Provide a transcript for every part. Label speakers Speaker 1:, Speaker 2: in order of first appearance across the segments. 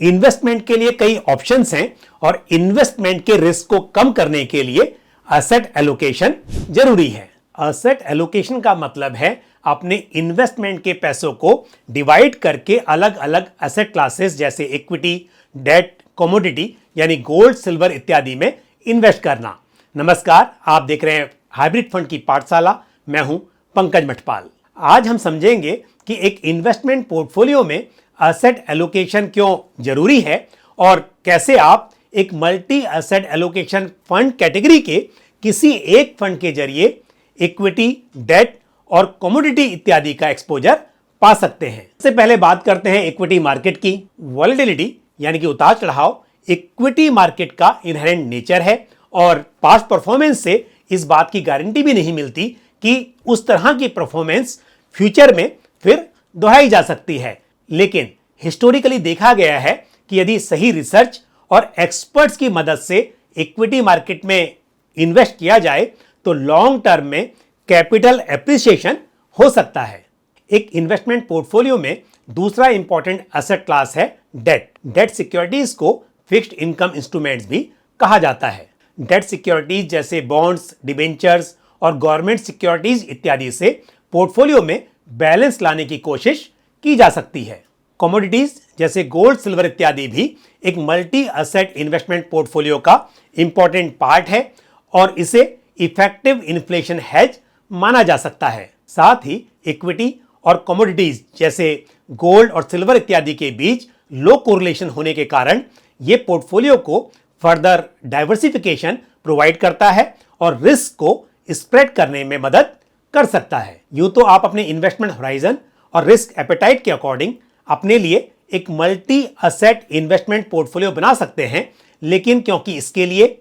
Speaker 1: Investment के लिए कई ऑप्शंस हैं और इन्वेस्टमेंट के रिस्क को कम करने के लिए एसेट एलोकेशन जरूरी है। एसेट एलोकेशन का मतलब है अपने इन्वेस्टमेंट के पैसों को डिवाइड करके अलग अलग एसेट क्लासेस जैसे इक्विटी, डेट, कमोडिटी यानी गोल्ड, सिल्वर इत्यादि में इन्वेस्ट करना। नमस्कार, आप देख रहे हैं हाइब्रिड फंड की पाठशाला। मैं हूं पंकज मठपाल। आज हम समझेंगे कि एक इन्वेस्टमेंट पोर्टफोलियो में एसेट एलोकेशन क्यों जरूरी है और कैसे आप एक multi asset allocation fund category के किसी एक फंड के जरिए इक्विटी, डेट और कमोडिटी इत्यादि का एक्सपोजर पा सकते हैं। इससे पहले बात करते हैं इक्विटी मार्केट की। वॉलेटिलिटी यानी कि उतार चढ़ाव इक्विटी मार्केट का इनहेरेंट नेचर है और पास्ट परफॉर्मेंस से इस बात की गारंटी भी नहीं मिलती कि उस तरह की परफॉर्मेंस फ्यूचर में फिर दोहराई जा सकती है। लेकिन हिस्टोरिकली देखा गया है कि यदि सही रिसर्च और एक्सपर्ट्स की मदद से इक्विटी मार्केट में इन्वेस्ट किया जाए तो लॉन्ग टर्म में कैपिटल एप्रिसिएशन हो सकता है। एक इन्वेस्टमेंट पोर्टफोलियो में दूसरा इंपॉर्टेंट एसेट क्लास है डेट। डेट सिक्योरिटीज को फिक्स्ड इनकम इंस्ट्रूमेंट्स भी कहा जाता है। डेट सिक्योरिटीज जैसे बॉन्ड्स, डिबेंचर्स और गवर्नमेंट सिक्योरिटीज इत्यादि से पोर्टफोलियो में बैलेंस लाने की कोशिश की जा सकती है। कमोडिटीज जैसे गोल्ड, सिल्वर इत्यादि भी एक मल्टी एसेट इन्वेस्टमेंट पोर्टफोलियो का इंपॉर्टेंट पार्ट है और इसे इफेक्टिव इन्फ्लेशन हेज माना जा सकता है। साथ ही इक्विटी और कमोडिटीज जैसे गोल्ड और सिल्वर इत्यादि के बीच लो कोरिलेशन होने के कारण यह पोर्टफोलियो को फर्दर डाइवर्सिफिकेशन प्रोवाइड करता है और रिस्क को स्प्रेड करने में मदद कर सकता है। यूं तो आप अपने इन्वेस्टमेंट होराइजन और रिस्क एपेटाइट के अकॉर्डिंग अपने लिए एक मल्टी एसेट इन्वेस्टमेंट पोर्टफोलियो बना सकते हैं, लेकिन क्योंकि इसके लिए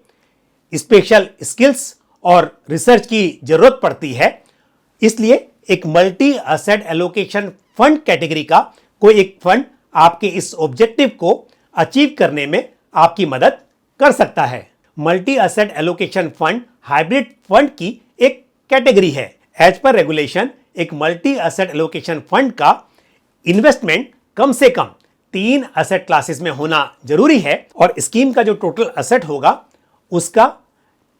Speaker 1: स्पेशल स्किल्स और रिसर्च की जरूरत पड़ती है, इसलिए एक multi asset allocation fund category का कोई एक फंड आपके इस ऑब्जेक्टिव को अचीव करने में आपकी मदद कर सकता है। Multi asset allocation fund hybrid fund की एक कैटेगरी है। एज पर रेगुलेशन एक मल्टी एसेट एलोकेशन फंड का इन्वेस्टमेंट कम से कम 3 एसेट क्लासेस में होना जरूरी है और स्कीम का जो टोटल एसेट होगा उसका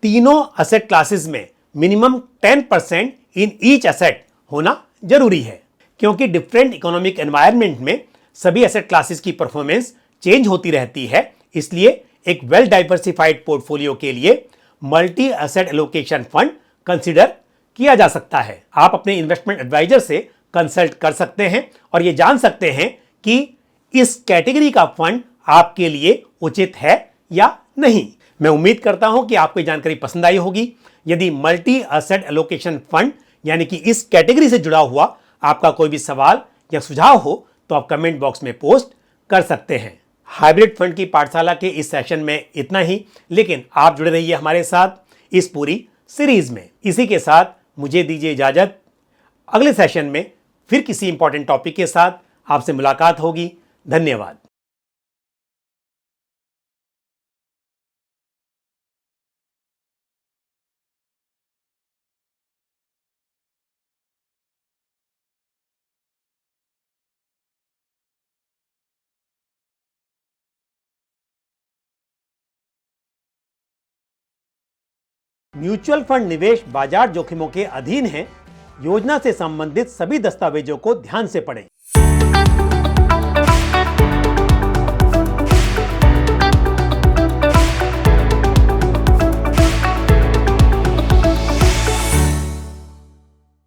Speaker 1: तीनों एसेट क्लासेस में मिनिमम 10% इन ईच एसेट होना जरूरी है। क्योंकि डिफरेंट इकोनॉमिक एनवायरनमेंट में सभी एसेट क्लासेस की परफॉर्मेंस चेंज होती रहती है, इसलिए एक वेल डाइवर्सिफाइड पोर्टफोलियो के लिए multi asset allocation fund consider किया जा सकता है। आप अपने इन्वेस्टमेंट एडवाइजर से कंसल्ट कर सकते हैं और यह जान सकते हैं कि इस कैटेगरी का फंड आपके लिए उचित है या नहीं। मैं उम्मीद करता हूं कि आपको जानकारी पसंद आई होगी। यदि मल्टी एसेट एलोकेशन फंड यानी कि इस कैटेगरी से जुड़ा हुआ आपका कोई भी सवाल या सुझाव हो तो आप कमेंट बॉक्स में पोस्ट कर सकते हैं। हाइब्रिड फंड की पाठशाला के इस सेशन में इतना ही, लेकिन आप जुड़े रहिए हमारे साथ इस पूरी सीरीज में। इसी के साथ मुझे दीजिए इजाजत। अगले सेशन में फिर किसी इंपॉर्टेंट टॉपिक के साथ आपसे मुलाकात होगी। धन्यवाद। म्यूचुअल फंड निवेश बाजार जोखिमों के अधीन है। योजना से संबंधित सभी दस्तावेजों को ध्यान से पढ़ें।